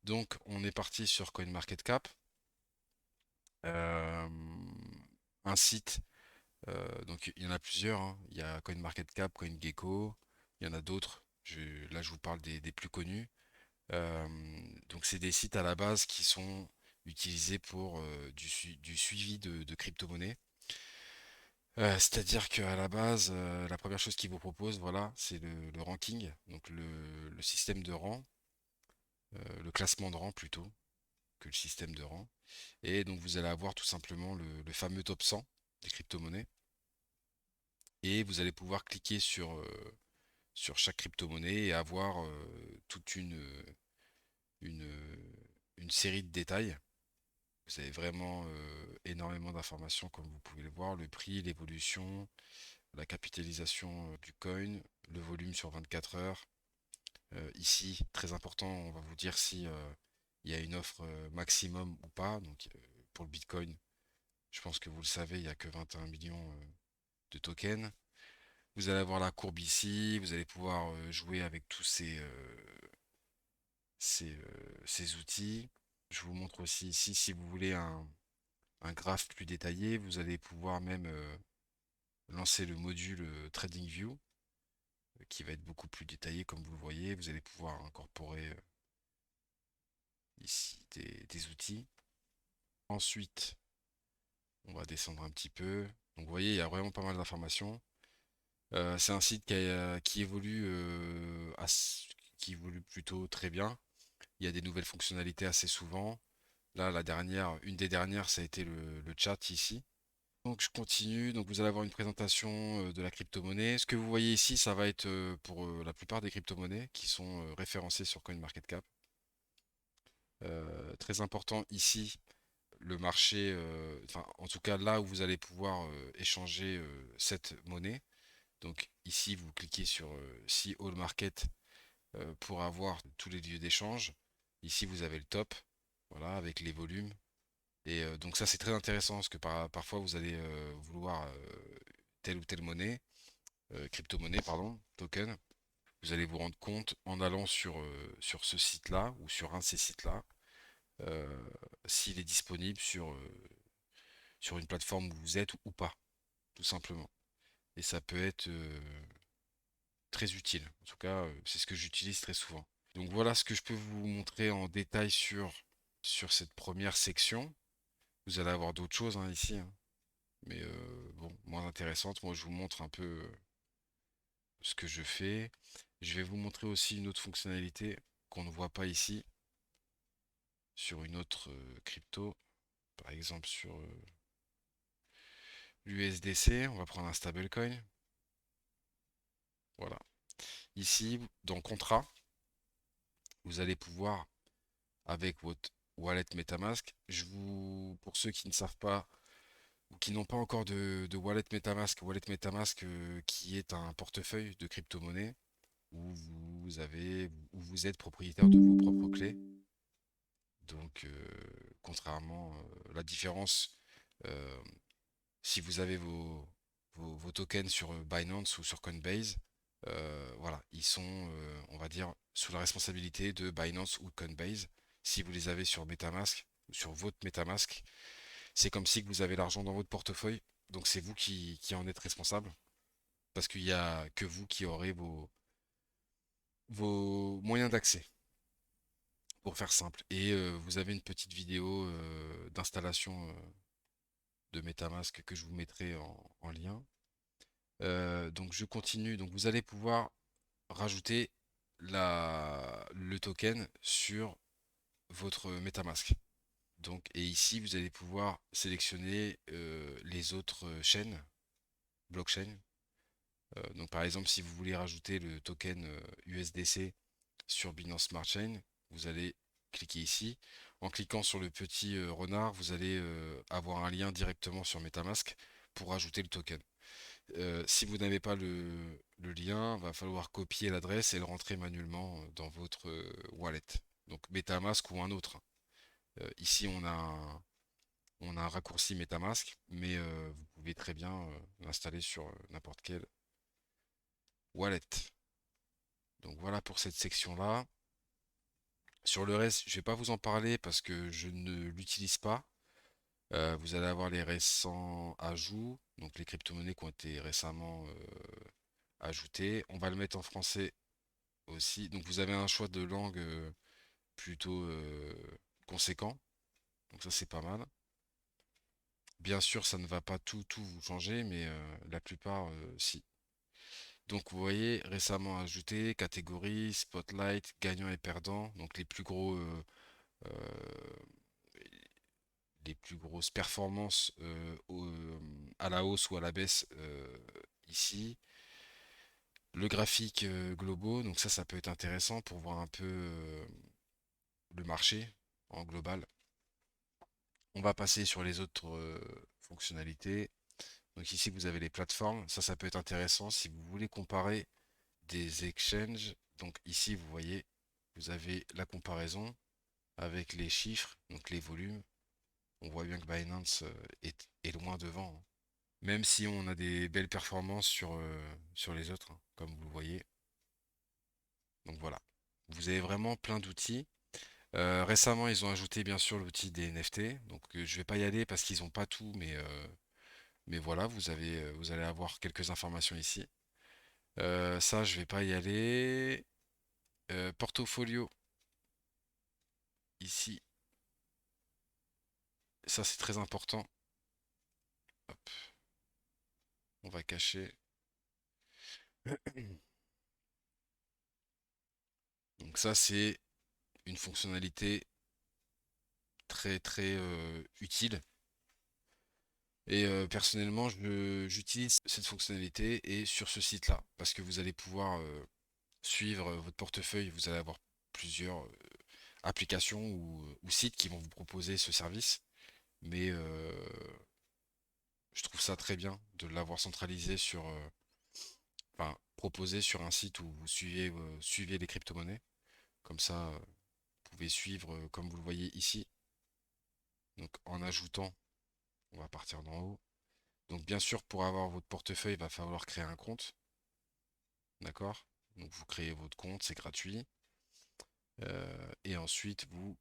Donc, on est parti sur CoinMarketCap, euh, un site. Donc, il y en a plusieurs, hein. Il y a CoinMarketCap, CoinGecko, il y en a d'autres. Là, je vous parle des plus connus. Euh, donc, c'est des sites à la base qui sont utilisés pour du suivi de crypto-monnaies. C'est-à-dire qu'à la base, la première chose qu'ils vous proposent, voilà, c'est le ranking, donc le système de rang, le classement de rang plutôt que le système de rang. Et donc vous allez avoir tout simplement le fameux top 100 des crypto-monnaies. Et vous allez pouvoir cliquer sur chaque crypto-monnaie et avoir toute une, une série de détails. Vous avez vraiment énormément d'informations comme vous pouvez le voir, le prix, l'évolution, la capitalisation du coin, le volume sur 24 heures. Ici, très important, on va vous dire si il y a une offre maximum ou pas. Donc pour le Bitcoin, je pense que vous le savez, il n'y a que 21 millions de tokens. Vous allez avoir la courbe ici, vous allez pouvoir jouer avec tous ces outils. Je vous montre aussi ici, si vous voulez un graphe plus détaillé, vous allez pouvoir même lancer le module TradingView, qui va être beaucoup plus détaillé comme vous le voyez. Vous allez pouvoir incorporer ici des outils. Ensuite, on va descendre un petit peu. Donc vous voyez, il y a vraiment pas mal d'informations. C'est un site qui évolue plutôt très bien. Il y a des nouvelles fonctionnalités assez souvent. Là, une des dernières, ça a été le chat ici. Donc je continue. Donc vous allez avoir une présentation de la crypto-monnaie. Ce que vous voyez ici, ça va être pour la plupart des crypto-monnaies qui sont référencées sur CoinMarketCap. Très important ici, le marché, enfin en tout cas là où vous allez pouvoir échanger cette monnaie. Donc ici, vous cliquez sur See All Market pour avoir tous les lieux d'échange. Ici, vous avez le top, voilà, avec les volumes. Et donc ça, c'est très intéressant parce que parfois, vous allez vouloir telle ou telle monnaie, crypto-monnaie, pardon, token. Vous allez vous rendre compte en allant sur ce site-là ou sur un de ces sites-là, euh, s'il est disponible sur une plateforme où vous êtes ou pas, tout simplement. Et ça peut être très utile. En tout cas, c'est ce que j'utilise très souvent. Donc voilà ce que je peux vous montrer en détail sur cette première section. Vous allez avoir d'autres choses hein, ici, hein, mais bon, moins intéressantes. Moi, je vous montre un peu ce que je fais. Je vais vous montrer aussi une autre fonctionnalité qu'on ne voit pas ici sur une autre crypto, par exemple sur l'USDC. On va prendre un stablecoin. Voilà. Ici, dans contrat, vous allez pouvoir avec votre wallet MetaMask. Pour ceux qui ne savent pas ou qui n'ont pas encore de wallet MetaMask qui est un portefeuille de crypto-monnaie où où vous êtes propriétaire de vos propres clés. Donc, contrairement, la différence, euh, si vous avez vos tokens sur Binance ou sur Coinbase, voilà, ils sont, on va dire, sous la responsabilité de Binance ou Coinbase. Si vous les avez sur MetaMask ou sur votre MetaMask, c'est comme si vous avez l'argent dans votre portefeuille. Donc c'est vous qui en êtes responsable. Parce qu'il n'y a que vous qui aurez vos moyens d'accès, pour faire simple. Et vous avez une petite vidéo d'installation de MetaMask que je vous mettrai en lien. Donc je continue. Donc vous allez pouvoir rajouter le token sur votre MetaMask. Donc, et ici, vous allez pouvoir sélectionner les autres chaînes, blockchain. Donc par exemple, si vous voulez rajouter le token USDC sur Binance Smart Chain, vous allez cliquer ici. En cliquant sur le petit renard, vous allez avoir un lien directement sur MetaMask pour rajouter le token. Si vous n'avez pas le lien, va falloir copier l'adresse et le rentrer manuellement dans votre wallet. Donc MetaMask ou un autre. Ici, on a un raccourci MetaMask, mais vous pouvez très bien l'installer sur n'importe quel wallet. Donc voilà pour cette section-là. Sur le reste, je vais pas vous en parler parce que je ne l'utilise pas. Vous allez avoir les récents ajouts, donc les crypto-monnaies qui ont été récemment ajoutées. On va le mettre en français aussi. Donc vous avez un choix de langue plutôt conséquent. Donc ça c'est pas mal. Bien sûr, ça ne va pas tout vous changer, mais la plupart si. Donc vous voyez, récemment ajouté, catégorie, spotlight, gagnant et perdant. Donc euh, les plus grosses performances à la hausse ou à la baisse ici. Le graphique globaux, donc ça peut être intéressant pour voir un peu le marché en global. On va passer sur les autres fonctionnalités. Donc ici vous avez les plateformes, ça peut être intéressant si vous voulez comparer des exchanges. Donc ici vous voyez, vous avez la comparaison avec les chiffres, donc les volumes. On voit bien que Binance est loin devant, hein. Même si on a des belles performances sur les autres, hein, comme vous le voyez. Donc voilà. Vous avez vraiment plein d'outils. Récemment, ils ont ajouté bien sûr l'outil des NFT. Donc je vais pas y aller parce qu'ils n'ont pas tout, mais voilà, vous allez avoir quelques informations ici. Ça, je vais pas y aller. Portfolio, ici, ça c'est très important. Hop, on va cacher. Donc ça, c'est une fonctionnalité très utile. Et personnellement, j'utilise cette fonctionnalité et sur ce site-là, parce que vous allez pouvoir suivre votre portefeuille, vous allez avoir plusieurs applications ou sites qui vont vous proposer ce service. Mais je trouve ça très bien de l'avoir centralisé enfin, proposé sur un site où vous suivez les crypto-monnaies. Comme ça, vous pouvez suivre comme vous le voyez ici. Donc en ajoutant, on va partir d'en haut. Donc bien sûr, pour avoir votre portefeuille, il va falloir créer un compte. D'accord? Donc vous créez votre compte, c'est gratuit. Et ensuite, vous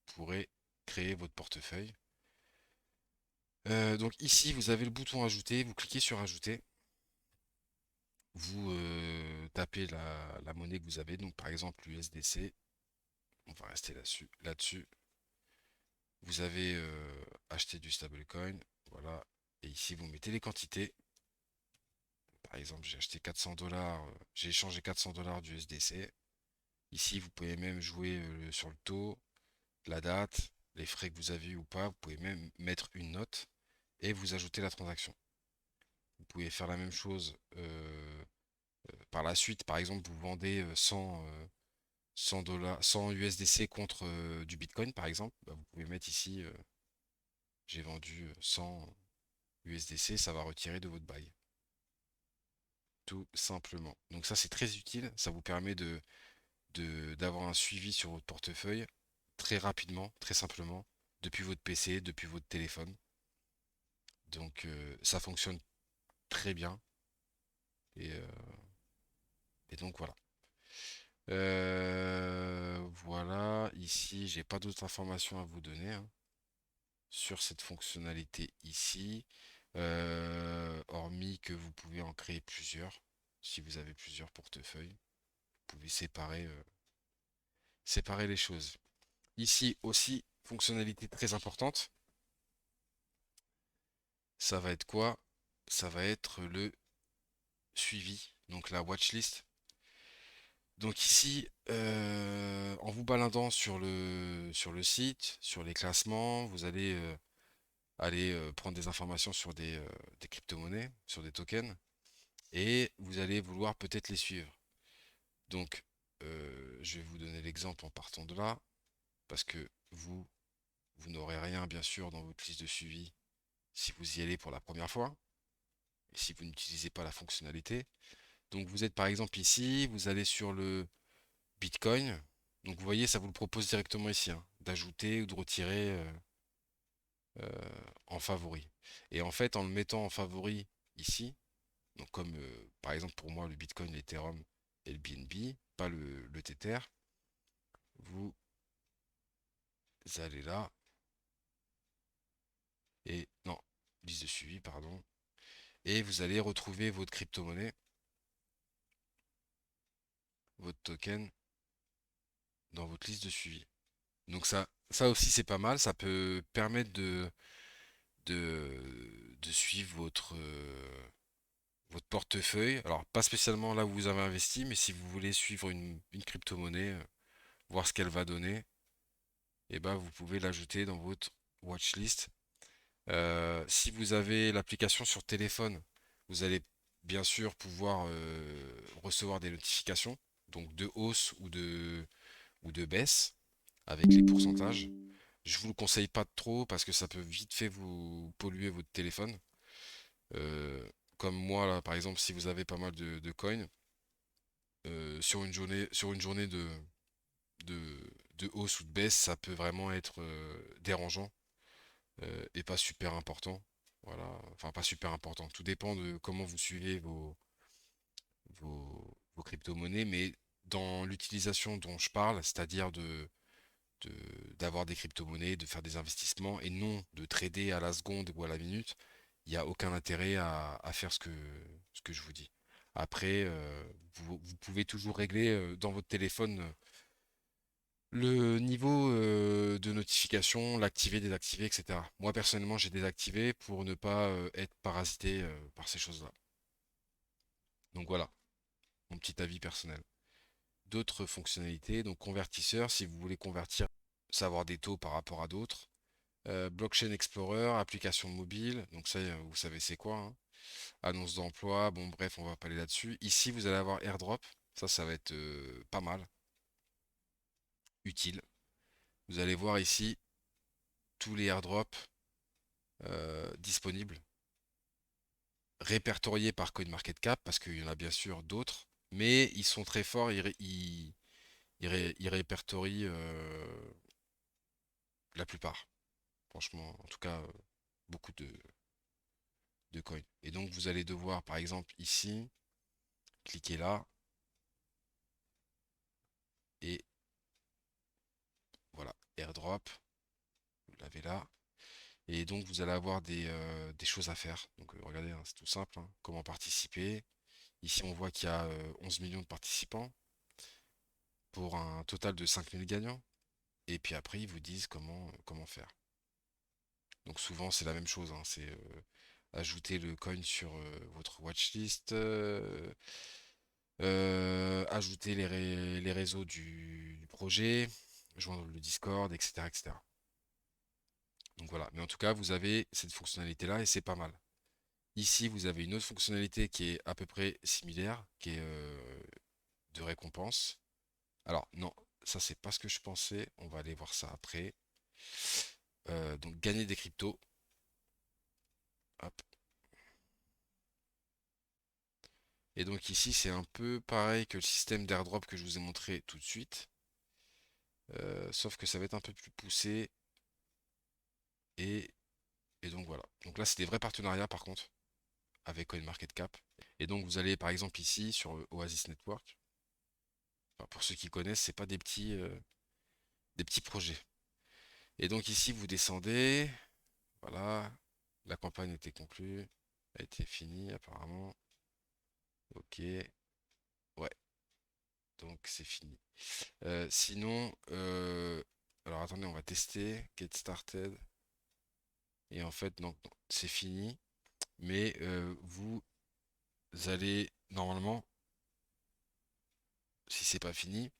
pourrez créer votre portefeuille. Donc ici, vous avez le bouton ajouter, vous cliquez sur ajouter, vous tapez la monnaie que vous avez, donc par exemple l'USDC, on va rester là-dessus. Vous avez acheté du stablecoin, voilà, et ici vous mettez les quantités. Par exemple, j'ai acheté 400 dollars, j'ai échangé 400 dollars d'USDC. Ici, vous pouvez même jouer sur le taux, la date, les frais que vous avez eu ou pas. Vous pouvez même mettre une note et vous ajoutez la transaction. Vous pouvez faire la même chose par la suite. Par exemple, vous vendez 100 dollars, 100 USDC contre du Bitcoin, par exemple. Bah, vous pouvez mettre ici, j'ai vendu 100 USDC, ça va retirer de votre bail. Tout simplement. Donc ça, c'est très utile. Ça vous permet d'avoir un suivi sur votre portefeuille très rapidement, très simplement, depuis votre PC, depuis votre téléphone. Donc ça fonctionne très bien. Et, euh, et donc voilà. Voilà, ici, j'ai pas d'autres informations à vous donner hein, sur cette fonctionnalité ici. Hormis que vous pouvez en créer plusieurs. Si vous avez plusieurs portefeuilles, vous pouvez séparer les choses. Ici aussi, fonctionnalité très importante. Ça va être quoi? Ça va être le suivi, donc la watchlist. Donc ici, en vous baladant sur le site, sur les classements, vous allez aller prendre des informations sur des crypto-monnaies, sur des tokens, et vous allez vouloir peut-être les suivre. Donc, je vais vous donner l'exemple en partant de là, parce que vous n'aurez rien, bien sûr, dans votre liste de suivi si vous y allez pour la première fois, et si vous n'utilisez pas la fonctionnalité. Donc, vous êtes par exemple ici, vous allez sur le Bitcoin. Donc vous voyez, ça vous le propose directement ici, hein, d'ajouter ou de retirer en favori. Et en fait, en le mettant en favori ici, donc comme par exemple pour moi le Bitcoin, l'Ethereum et le BNB, pas le Tether, vous allez là, et non, liste de suivi, pardon. Et vous allez retrouver votre crypto-monnaie, votre token, dans votre liste de suivi. Donc ça aussi c'est pas mal, ça peut permettre de suivre votre portefeuille. Alors pas spécialement là où vous avez investi, mais si vous voulez suivre une crypto-monnaie, voir ce qu'elle va donner, et ben vous pouvez l'ajouter dans votre watchlist. Si vous avez l'application sur téléphone, vous allez bien sûr pouvoir recevoir des notifications, donc de hausse ou de baisse, avec les pourcentages. Je vous le conseille pas trop parce que ça peut vite fait vous polluer votre téléphone. Euh, Comme moi là, par exemple, si vous avez pas mal de coins, sur une journée de, de hausse ou de baisse, ça peut vraiment être dérangeant et pas super important. Voilà, enfin pas super important. Tout dépend de comment vous suivez vos crypto-monnaies, mais dans l'utilisation dont je parle, c'est-à-dire d'avoir des crypto-monnaies, de faire des investissements et non de trader à la seconde ou à la minute, il n'y a aucun intérêt à faire ce que je vous dis. Après, vous pouvez toujours régler dans votre téléphone le niveau de notification, l'activer, désactiver, etc. Moi personnellement, j'ai désactivé pour ne pas être parasité par ces choses-là. Donc voilà, mon petit avis personnel. D'autres fonctionnalités, donc convertisseur, si vous voulez convertir, savoir des taux par rapport à d'autres. Blockchain Explorer, application mobile, donc ça, vous savez c'est quoi, hein. Annonce d'emploi, bon bref, on va pas aller là-dessus. Ici, vous allez avoir AirDrop, ça va être pas mal, utile. Vous allez voir ici tous les airdrops disponibles, répertoriés par CoinMarketCap, parce qu'il y en a bien sûr d'autres, mais ils sont très forts, ils répertorient la plupart, franchement, en tout cas, beaucoup de coins. Et donc, vous allez devoir, par exemple, ici, cliquer là, et voilà, airdrop, vous l'avez là. Et donc vous allez avoir des choses à faire. Donc regardez, hein, c'est tout simple, hein. Comment participer. Ici on voit qu'il y a 11 millions de participants pour un total de 5 000 gagnants. Et puis après ils vous disent comment faire. Donc souvent c'est la même chose, hein. C'est ajouter le coin sur votre watchlist, ajouter les réseaux du projet, joindre le Discord, etc., etc. Donc voilà, mais en tout cas, vous avez cette fonctionnalité-là et c'est pas mal. Ici, vous avez une autre fonctionnalité qui est à peu près similaire, qui est de récompense. Alors non, ça c'est pas ce que je pensais, on va aller voir ça après. Donc gagner des cryptos. Hop. Et donc ici, c'est un peu pareil que le système d'airdrop que je vous ai montré tout de suite. Sauf que ça va être un peu plus poussé. Et, et donc voilà. Donc là, c'est des vrais partenariats par contre, avec CoinMarketCap. Et donc vous allez par exemple ici sur Oasis Network. Enfin, pour ceux qui connaissent, c'est pas des petits projets. Et donc ici, vous descendez. Voilà. La campagne était conclue. A été finie apparemment. Ok. Ouais. Donc c'est fini. Sinon, alors attendez, on va tester. Get started. Et en fait, non, non, c'est fini. Mais vous allez normalement, si c'est pas fini,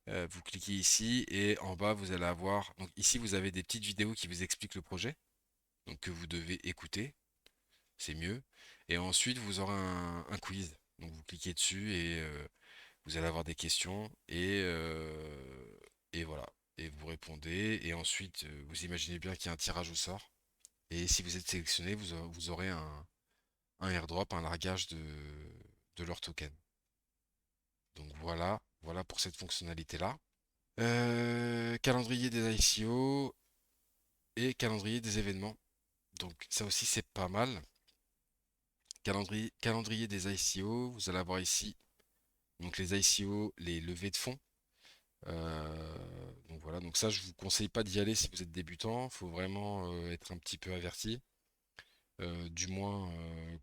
vous cliquez ici et en bas vous allez avoir. Donc ici vous avez des petites vidéos qui vous expliquent le projet, donc que vous devez écouter, c'est mieux. Et ensuite vous aurez un quiz. Donc vous cliquez dessus et vous allez avoir des questions et voilà. Et vous répondez et ensuite vous imaginez bien qu'il y a un tirage au sort. Et si vous êtes sélectionné, vous aurez un airdrop, un largage de leur token. Donc voilà pour cette fonctionnalité-là. Calendrier des ICO et calendrier des événements. Donc ça aussi c'est pas mal. Calendrier des ICO, vous allez avoir ici donc les ICO, les levées de fonds. Donc voilà, donc ça je vous conseille pas d'y aller si vous êtes débutant, faut vraiment être un petit peu averti, du moins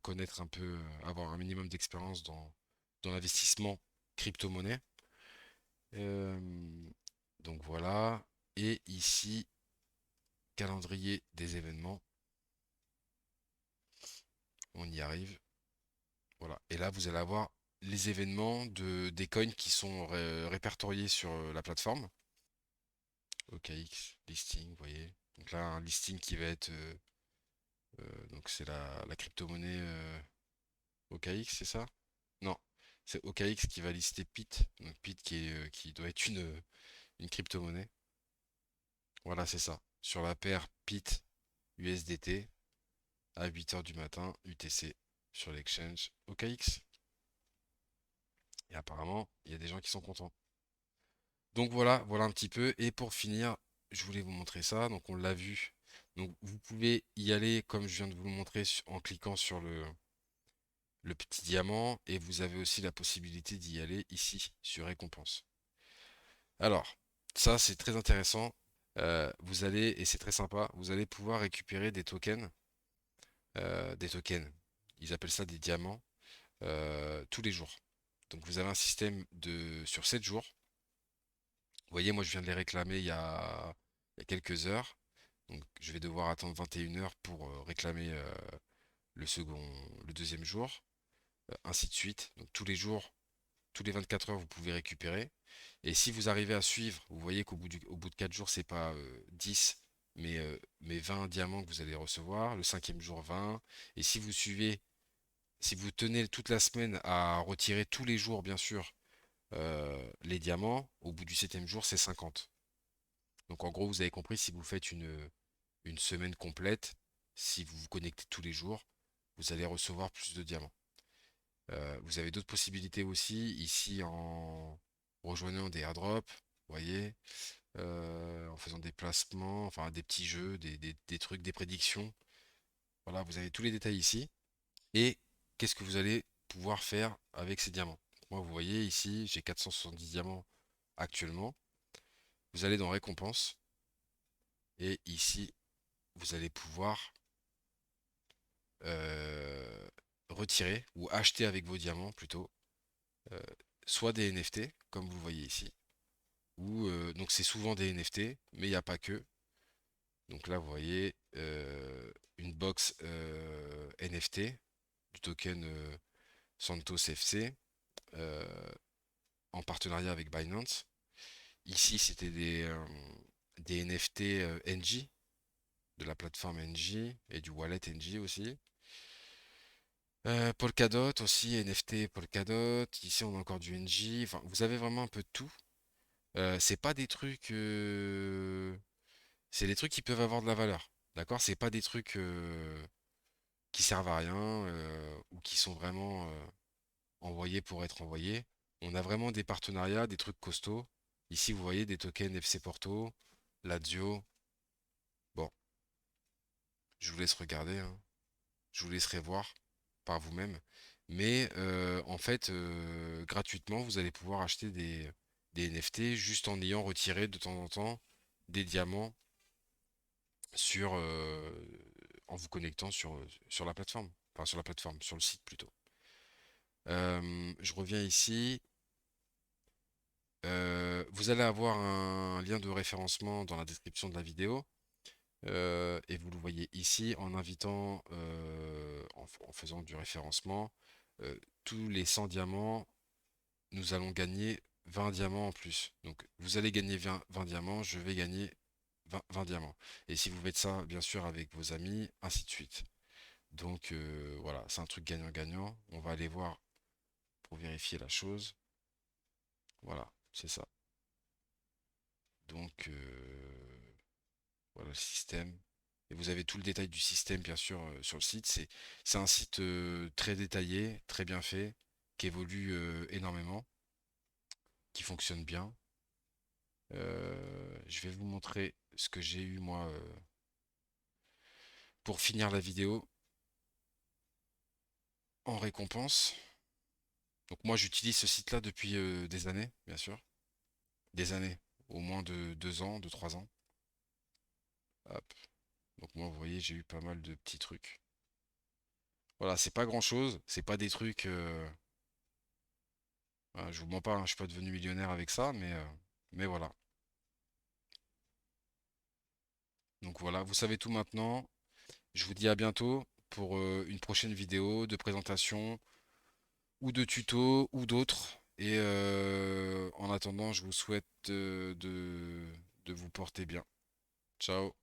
connaître un peu, avoir un minimum d'expérience dans l'investissement crypto-monnaie. Euh, donc voilà, et ici, calendrier des événements, on y arrive. Voilà, et là vous allez avoir les événements des coins qui sont répertoriés sur la plateforme. OKX, listing, vous voyez. Donc là, un listing qui va être donc c'est la crypto-monnaie OKX, c'est ça? Non, c'est OKX qui va lister PIT. Donc PIT qui doit être une crypto-monnaie. Voilà, c'est ça. Sur la paire PIT USDT à 8 heures du matin UTC sur l'exchange OKX. Et apparemment, il y a des gens qui sont contents. Donc voilà, voilà un petit peu. Et pour finir, je voulais vous montrer ça. Donc on l'a vu. Donc vous pouvez y aller comme je viens de vous le montrer en cliquant sur le petit diamant et vous avez aussi la possibilité d'y aller ici sur récompense. Alors, ça c'est très intéressant. Vous allez, et c'est très sympa, vous allez pouvoir récupérer des tokens, ils appellent ça des diamants, tous les jours. Donc vous avez un système sur 7 jours. Vous voyez, moi je viens de les réclamer il y a quelques heures. Donc je vais devoir attendre 21 heures pour réclamer le second, le deuxième jour, ainsi de suite. Donc tous les jours, tous les 24 heures, vous pouvez récupérer. Et si vous arrivez à suivre, vous voyez au bout de 4 jours, c'est pas 10, mais 20 diamants que vous allez recevoir. Le cinquième jour, 20. Et si vous suivez, si vous tenez toute la semaine à retirer tous les jours, bien sûr, les diamants, au bout du septième jour, c'est 50. Donc en gros, vous avez compris, si vous faites une semaine complète, si vous vous connectez tous les jours, vous allez recevoir plus de diamants. Vous avez d'autres possibilités aussi, ici en rejoignant des airdrops, vous voyez, en faisant des placements, enfin des petits jeux, des trucs, des prédictions. Voilà, vous avez tous les détails ici. Et qu'est-ce que vous allez pouvoir faire avec ces diamants? Moi, vous voyez ici, j'ai 470 diamants actuellement. Vous allez dans récompense et ici, vous allez pouvoir euh, retirer ou acheter avec vos diamants plutôt, euh, soit des NFT, comme vous le voyez ici, ou donc c'est souvent des NFT, mais il n'y a pas que. Donc là, vous voyez une box NFT du token Santos FC en partenariat avec Binance. Ici, c'était des NFT NG de la plateforme NG et du wallet NG aussi. Polkadot aussi, NFT Polkadot. Ici, on a encore du NG. Enfin, vous avez vraiment un peu de tout. C'est pas des trucs. C'est des trucs qui peuvent avoir de la valeur. D'accord? C'est pas des trucs qui servent à rien ou qui sont vraiment envoyés pour être envoyés. On a vraiment des partenariats, des trucs costauds. Ici, vous voyez des tokens FC Porto, Lazio. Bon, je vous laisse regarder, hein. Je vous laisserai voir par vous-même. Mais en fait, gratuitement, vous allez pouvoir acheter des NFT juste en ayant retiré de temps en temps des diamants sur, en vous connectant sur la plateforme. Enfin, sur la plateforme, sur le site plutôt. Je reviens ici. Vous allez avoir un lien de référencement dans la description de la vidéo. Et vous le voyez ici en invitant, en faisant du référencement, tous les 100 diamants, nous allons gagner 20 diamants en plus. Donc vous allez gagner 20 diamants, je vais gagner 20 diamants. Et si vous faites ça, bien sûr, avec vos amis, ainsi de suite. Donc voilà, c'est un truc gagnant-gagnant. On va aller voir pour vérifier la chose. Voilà, c'est ça. Donc voilà le système. Et vous avez tout le détail du système, bien sûr, sur le site. C'est un site très détaillé, très bien fait, qui évolue énormément, qui fonctionne bien. Je vais vous montrer ce que j'ai eu moi pour finir la vidéo en récompense. Donc moi j'utilise ce site-là depuis des années, bien sûr. des années, au moins de 2 ans, de 3 ans. Hop. Donc moi, vous voyez, j'ai eu pas mal de petits trucs. Voilà, c'est pas grand-chose, c'est pas des trucs. Voilà, je vous mens pas, hein, je suis pas devenu millionnaire avec ça, mais voilà. Donc voilà, vous savez tout maintenant. Je vous dis à bientôt pour une prochaine vidéo de présentation ou de tuto ou d'autres. Et en attendant, je vous souhaite de vous porter bien. Ciao.